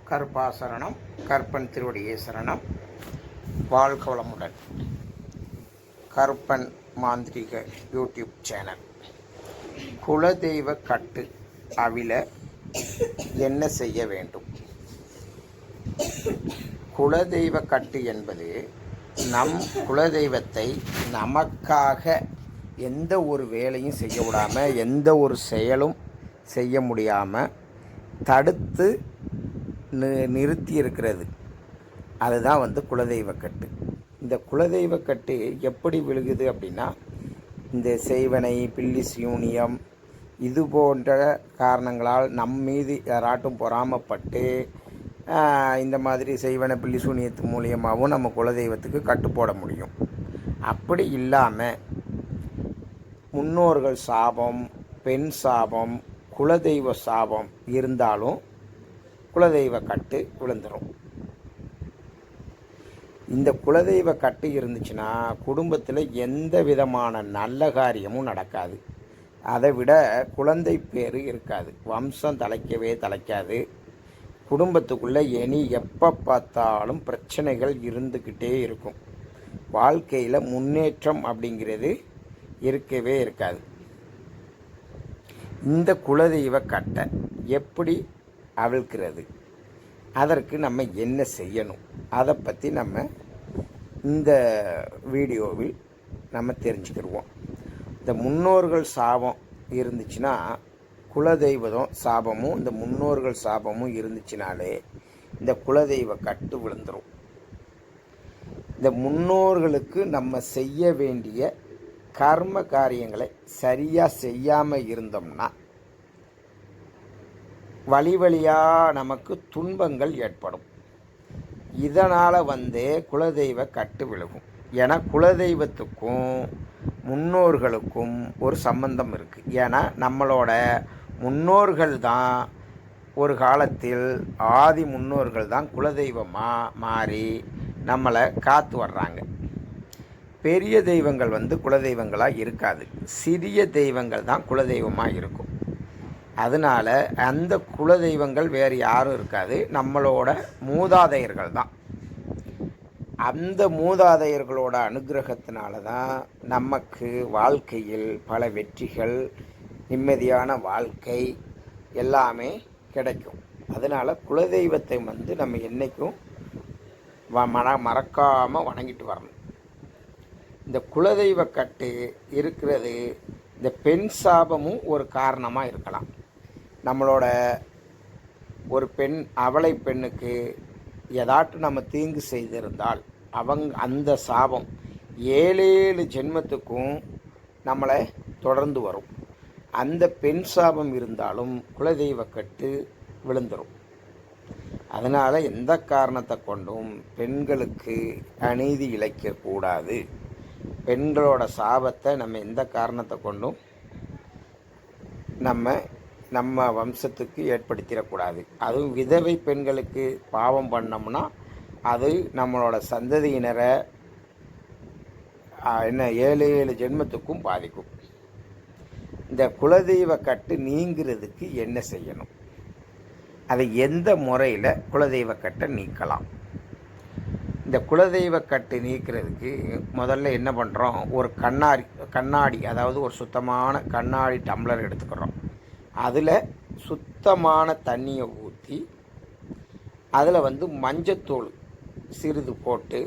கருப்பாசரணம் கற்பன் திருவடியே சரணம். வாழ்க வளமுடன். கருப்பன் மாந்திரிக யூடியூப் சேனல். குலதெய்வ கட்டு அவிழ என்ன செய்ய வேண்டும்? குலதெய்வ கட்டு என்பது நம் குலதெய்வத்தை நமக்காக எந்த ஒரு வேலையும் செய்ய விடாமல், எந்த ஒரு செயலும் செய்ய முடியாமல் தடுத்து நிறுத்தி இருக்கிறது. அதுதான் குலதெய்வ கட்டு. இந்த குலதெய்வ கட்டு எப்படி விழுகுது அப்படின்னா, இந்த செய்வனை, பில்லி சூனியம் இது போன்ற காரணங்களால் நம் மீது யாராட்டும் பொறாமப்பட்டு இந்த மாதிரி செய்வனை பில்லி சூனியத்து மூலியமாகவும் நம்ம குலதெய்வத்துக்கு கட்டு போட முடியும். அப்படி இல்லாமல் முன்னோர்கள் சாபம், பெண் சாபம், குலதெய்வ சாபம் இருந்தாலும் குலதெய்வ கட்டு விழுந்துடும். இந்த குலதெய்வ கட்டு இருந்துச்சுன்னா குடும்பத்தில் எந்த விதமான நல்ல காரியமும் நடக்காது. அதை விட குழந்தை பேர் இருக்காது, வம்சம் தலைக்காது. குடும்பத்துக்குள்ளே இனி எப்போ பார்த்தாலும் பிரச்சனைகள் இருந்துக்கிட்டே இருக்கும். வாழ்க்கையில் முன்னேற்றம் அப்படிங்கிறது இருக்கவே இருக்காது. இந்த குலதெய்வ கட்டை எப்படி அவிழ்க்கிறது, அதற்கு நம்ம என்ன செய்யணும், அதை பற்றி நம்ம இந்த வீடியோவில் நம்ம தெரிஞ்சுக்கிடுவோம். இந்த முன்னோர்கள் சாபம் இருந்துச்சுன்னா, குலதெய்வம் சாபமும் இந்த முன்னோர்கள் சாபமும் இருந்துச்சுனாலே இந்த குலதெய்வ கட்டு விழுந்துடும். இந்த முன்னோர்களுக்கு நம்ம செய்ய வேண்டிய கர்ம காரியங்களை சரியாக செய்யாமல் இருந்தோம்னா வழியாக நமக்கு துன்பங்கள் ஏற்படும். இதனால் குலதெய்வ கட்டு விழுகும். ஏன்னா குலதெய்வத்துக்கும் முன்னோர்களுக்கும் ஒரு சம்பந்தம் இருக்குது. ஏன்னா நம்மளோட முன்னோர்கள் தான் ஒரு காலத்தில் ஆதி முன்னோர்கள் தான் குலதெய்வமாக மாறி நம்மளை காத்து வர்றாங்க. பெரிய தெய்வங்கள் குலதெய்வங்களாக இருக்காது, சிறிய தெய்வங்கள் தான் குலதெய்வமாக இருக்கும். அதனால் அந்த குலதெய்வங்கள் வேறு யாரும் இருக்காது, நம்மளோட மூதாதையர்கள் தான். அந்த மூதாதையர்களோட அனுகிரகத்தினால தான் நமக்கு வாழ்க்கையில் பல வெற்றிகள், நிம்மதியான வாழ்க்கை எல்லாமே கிடைக்கும். அதனால் குலதெய்வத்தை நம்ம என்றைக்கும் மறக்காமல் வணங்கிட்டு வரணும். இந்த குலதெய்வ கட்டு இருக்கிறது, இந்த பெண் சாபமும் ஒரு காரணமாக இருக்கலாம். நம்மளோட ஒரு பெண், அவளை பெண்ணுக்கு ஏதாட்டும் நம்ம தீங்கு செய்திருந்தால் அந்த சாபம் 7 ஜென்மத்துக்கும் நம்மளை தொடர்ந்து வரும். அந்த பெண் சாபம் இருந்தாலும் குலதெய்வ கட்டு விழுந்துடும். அதனால் எந்த காரணத்தை கொண்டும் பெண்களுக்கு அநீதி இழைக்கக்கூடாது. பெண்களோட சாபத்தை நம்ம எந்த காரணத்தை கொண்டும் நம்ம வம்சத்துக்கு ஏற்படுத்திடக்கூடாது. அதுவும் விதவை பெண்களுக்கு பாவம் பண்ணோம்னா அது நம்மளோட சந்ததியினரை 7 ஜென்மத்துக்கும் பாதிக்கும். இந்த குலதெய்வ கட்டு நீங்கிறதுக்கு என்ன செய்யணும், அதை எந்த முறையில் குலதெய்வ கட்டை நீக்கலாம்? இந்த குலதெய்வ கட்டு நீக்கிறதுக்கு முதல்ல என்ன பண்ணுறோம், ஒரு கண்ணாடி அதாவது ஒரு சுத்தமான கண்ணாடி டம்ளர் எடுத்துக்கிறோம். அதில் சுத்தமான தண்ணியை ஊற்றி அதில் மஞ்சத்தூள் சிறிது போட்டு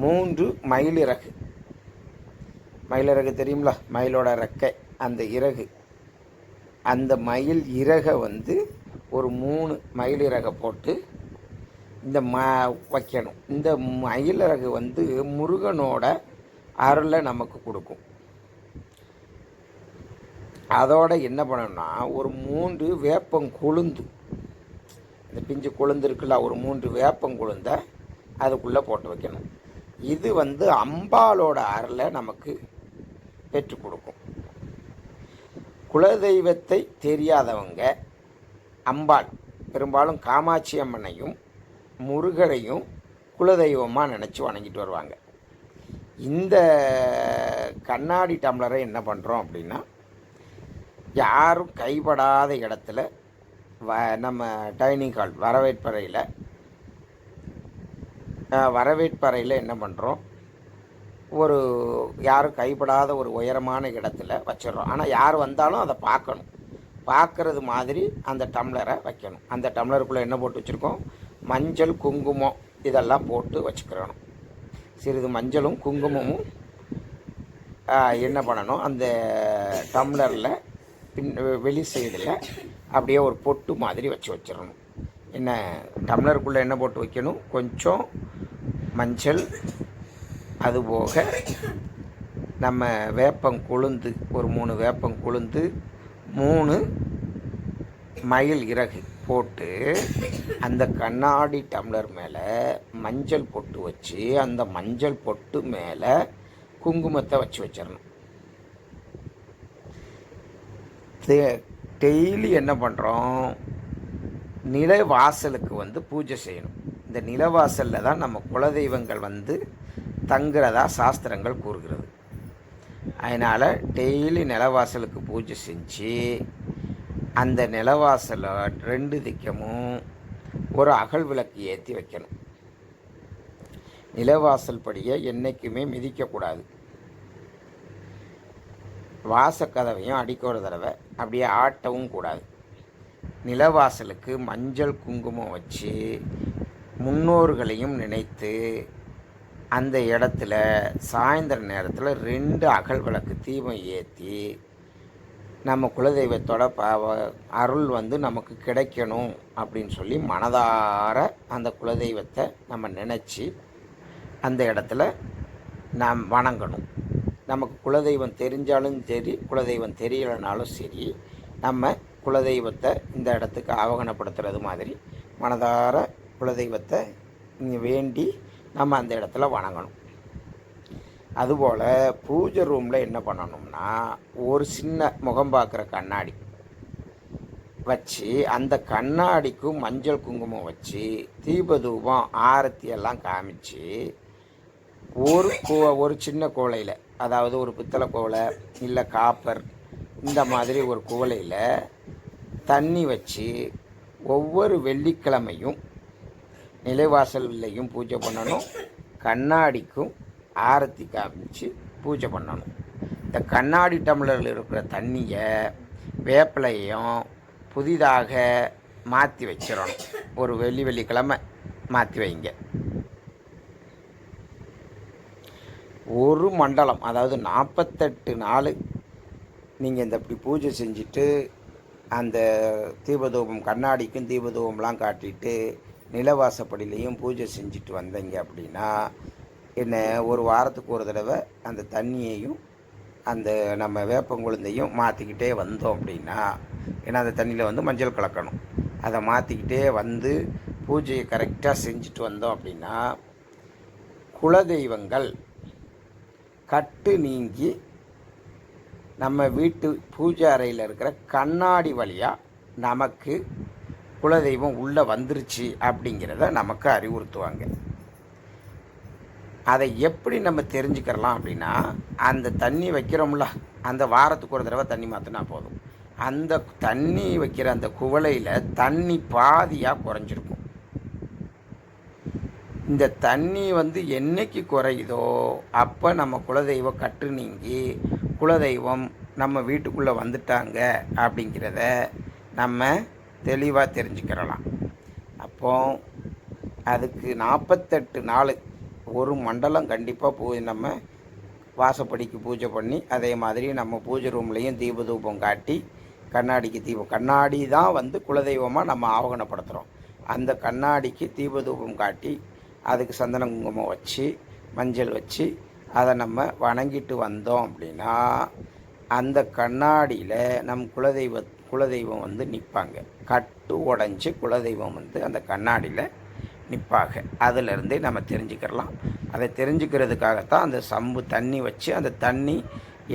3 மயிலிறகு தெரியுங்களா, மயிலோட ரெக்கை, அந்த இறகு, அந்த மயில் இறகை ஒரு 3 மயிலிறகை போட்டு இந்த வைக்கணும். இந்த மயிலிறகு முருகனோட அருளை நமக்கு கொடுக்கும். அதோட என்ன பண்ணணும்னா, ஒரு 3 வேப்பங்குழுந்து, இந்த பிஞ்சு கொழுந்து இருக்குல்ல, ஒரு 3 வேப்பங்குழுந்த அதுக்குள்ளே போட்டு வைக்கணும். இது அம்பாலோட அருளை நமக்கு பெற்றுக் கொடுக்கும். குலதெய்வத்தை தெரியாதவங்க அம்பாள், பெரும்பாலும் காமாட்சி அம்மனையும் முருகரையும் குலதெய்வமாக நினச்சி வணங்கிட்டு வருவாங்க. இந்த கண்ணாடி டம்ளரை என்ன பண்ணுறோம் அப்படின்னா, யாரும் கைப்படாத இடத்துல நம்ம டைனிங் ஹால் வரவேற்பறையில் என்ன பண்ணுறோம், ஒரு யாரும் கைப்படாத ஒரு உயரமான இடத்துல வச்சிடுறோம். ஆனால் யார் வந்தாலும் அதை பார்க்கணும். பார்க்குறது மாதிரி அந்த டம்ளரை வைக்கணும். அந்த டம்ளருக்குள்ளே என்ன போட்டு வச்சுருக்கோம், மஞ்சள் குங்குமம் இதெல்லாம் போட்டு வச்சுக்கிறணும். சிறிது மஞ்சளும் குங்குமமும் என்ன பண்ணணும், அந்த டம்ளரில் வெளி சைடில் அப்படியே ஒரு பொட்டு மாதிரி வச்சிடணும். என்ன டம்ளருக்குள்ளே என்ன போட்டு வைக்கணும், கொஞ்சம் மஞ்சள், அதுபோக நம்ம வேப்பங்குளுந்து, ஒரு 3 வேப்பங்குளுந்து, 3 மயில் இறகு போட்டு அந்த கண்ணாடி டம்ளர் மேலே மஞ்சள் பொட்டு வச்சு அந்த மஞ்சள் பொட்டு மேலே குங்குமத்தை வச்சிடணும். டெய்லி என்ன பண்ணுறோம், நிலவாசலுக்கு பூஜை செய்யணும். இந்த நிலவாசலில் தான் நம்ம குலதெய்வங்கள் தங்குறதா சாஸ்திரங்கள் கூறுகிறது. அதனால் டெய்லி நிலவாசலுக்கு பூஜை செஞ்சு அந்த நிலவாசலை 2 திக்கமும் ஒரு அகல் விளக்கு ஏற்றி வைக்கணும். நிலவாசல் படியை என்றைக்குமே மிதிக்கக்கூடாது. வாசக்கதவையும் அடிக்க ஒரு தடவை அப்படியே ஆட்டவும் கூடாது. நிலவாசலுக்கு மஞ்சள் குங்குமம் வச்சு முன்னோர்களையும் நினைத்து அந்த இடத்துல சாயந்தர நேரத்தில் 2 அகல் விளக்கு தீபம் ஏற்றி நம்ம குலதெய்வத்தோட அருள் நமக்கு கிடைக்கணும் அப்படின்னு சொல்லி மனதார அந்த குலதெய்வத்தை நம்ம நினச்சி அந்த இடத்துல நாம் வணங்கணும். நமக்கு குலதெய்வம் தெரிஞ்சாலும் சரி, குலதெய்வம் தெரியலைனாலும் சரி, நம்ம குலதெய்வத்தை இந்த இடத்துக்கு ஆவகனப்படுத்துறது மாதிரி மனதார குலதெய்வத்தை வேண்டி நம்ம அந்த இடத்துல வணங்கணும். அதுபோல் பூஜை ரூமில் என்ன பண்ணணும்னா, ஒரு சின்ன முகம் பார்க்குற கண்ணாடி வச்சு அந்த கண்ணாடிக்கும் மஞ்சள் குங்குமம் வச்சு தீபதூபம் ஆரத்தி எல்லாம் காமிச்சு ஒரு சின்ன குவளையில், அதாவது ஒரு பித்தளை குவளை இல்லை காப்பர், இந்த மாதிரி ஒரு குவளையில் தண்ணி வச்சு ஒவ்வொரு வெள்ளிக்கிழமையும் நிலைவாசல்லையும் பூஜை பண்ணணும், கண்ணாடிக்கும் ஆரத்தி காமிச்சு பூஜை பண்ணணும். இந்த கண்ணாடி டம்ளரில் இருக்கிற தண்ணியை வேப்பிலையும் புதிதாக மாற்றி வச்சிடணும். ஒரு வெள்ளிக்கிழமை மாற்றி வைங்க. ஒரு மண்டலம், அதாவது 48 நாள் நீங்கள் இந்த இப்படி பூஜை செஞ்சுட்டு அந்த தீபதூபம் கண்ணாடிக்கும் தீபதூபம்லாம் காட்டிட்டு நிலவாசப்படியிலையும் பூஜை செஞ்சுட்டு வந்தீங்க அப்படின்னா என்ன, ஒரு வாரத்துக்கு ஒரு தடவை அந்த தண்ணியையும் அந்த நம்ம வேப்பங்குழுந்தையும் மாற்றிக்கிட்டே வந்தோம் அப்படின்னா, ஏன்னா அந்த தண்ணியில் மஞ்சள் கலக்கணும், அதை மாற்றிக்கிட்டே பூஜையை கரெக்டாக செஞ்சுட்டு வந்தோம் அப்படின்னா குலதெய்வங்கள் கட்டு நீங்கி நம்ம வீட்டு பூஜை அறையில் இருக்கிற கண்ணாடி வழியாக நமக்கு குலதெய்வம் உள்ளே வந்துருச்சு அப்படிங்கிறத நமக்கு அறிவுறுத்துவாங்க. அதை எப்படி நம்ம தெரிஞ்சுக்கிறலாம் அப்படின்னா, அந்த தண்ணி வைக்கிறோம்ல, அந்த வாரத்துக்கு ஒரு தடவை தண்ணி மாற்றினா போதும். அந்த தண்ணி வைக்கிற அந்த குவளையில் தண்ணி பாதியாக குறைஞ்சிருக்கும். இந்த தண்ணி என்னைக்கு குறையுதோ அப்போ நம்ம குலதெய்வம் கட்டு நீங்கி குலதெய்வம் நம்ம வீட்டுக்குள்ளே வந்துட்டாங்க அப்படிங்கிறத நம்ம தெளிவாக தெரிஞ்சுக்கிறலாம். அப்போ அதுக்கு 48 நாள் ஒரு மண்டலம் கண்டிப்பாக நம்ம வாசப்படிக்கு பூஜை பண்ணி, அதே மாதிரி நம்ம பூஜை ரூம்லேயும் தீபதூபம் காட்டி கண்ணாடி தான் குலதெய்வமாக நம்ம ஆவகனப்படுத்துகிறோம். அந்த கண்ணாடிக்கு தீபதூபம் காட்டி அதுக்கு சந்தன குங்குமம் வச்சு மஞ்சள் வச்சு அதை நம்ம வணங்கிட்டு வந்தோம் அப்படின்னா அந்த கண்ணாடியில் நம் குலதெய்வம் நிற்பாங்க. கட்டு உடஞ்சி குலதெய்வம் அந்த கண்ணாடியில் நிற்பாங்க. அதிலிருந்தே நம்ம தெரிஞ்சுக்கிறலாம். அதை தெரிஞ்சுக்கிறதுக்காகத்தான் அந்த சம்பு தண்ணி வச்சு அந்த தண்ணி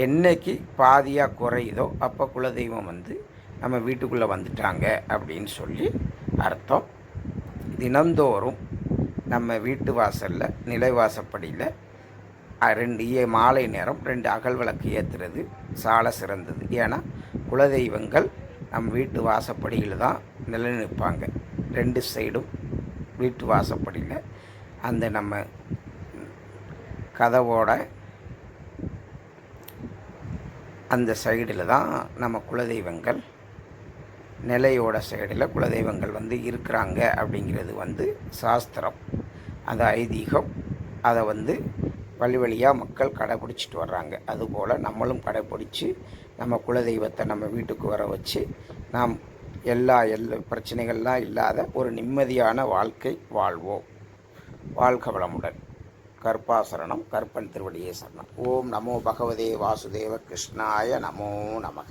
என்னைக்கு பாதியாக குறையுதோ அப்போ குலதெய்வம் நம்ம வீட்டுக்குள்ளே வந்துட்டாங்க அப்படின்னு சொல்லி அர்த்தம். தினந்தோறும் நம்ம வீட்டு வாசலில் நிலைவாசப்படியில் 2 மாலை நேரம் 2 அகல் விளக்கு ஏற்றுறது சால சிறந்தது. ஏன்னா குலதெய்வங்கள் நம் வீட்டு வாசப்படியில் தான் நிலைநிற்பாங்க. 2 சைடும் வீட்டு வாசப்படியில் அந்த நம்ம கதவோட அந்த சைடில் தான் நம்ம குலதெய்வங்கள், நிலையோட சைடில் குலதெய்வங்கள் வந்து இருக்கிறாங்க அப்படிங்கிறது சாஸ்திரம், அது ஐதீகம். அதை வழி வழியாக மக்கள் கடைப்பிடிச்சிட்டு வர்றாங்க. அதுபோல் நம்மளும் கடைப்பிடிச்சி நம்ம குலதெய்வத்தை நம்ம வீட்டுக்கு வர வச்சு நாம் எல்லா பிரச்சனைகள்லாம் இல்லாத ஒரு நிம்மதியான வாழ்க்கை வாழ்வோம். வாழ்க வளமுடன். கர்ப்பாசரணம். கற்பன் திருவடியே சரணம். ஓம் நமோ பகவதே வாசுதேவ கிருஷ்ணாய நமோ நமக.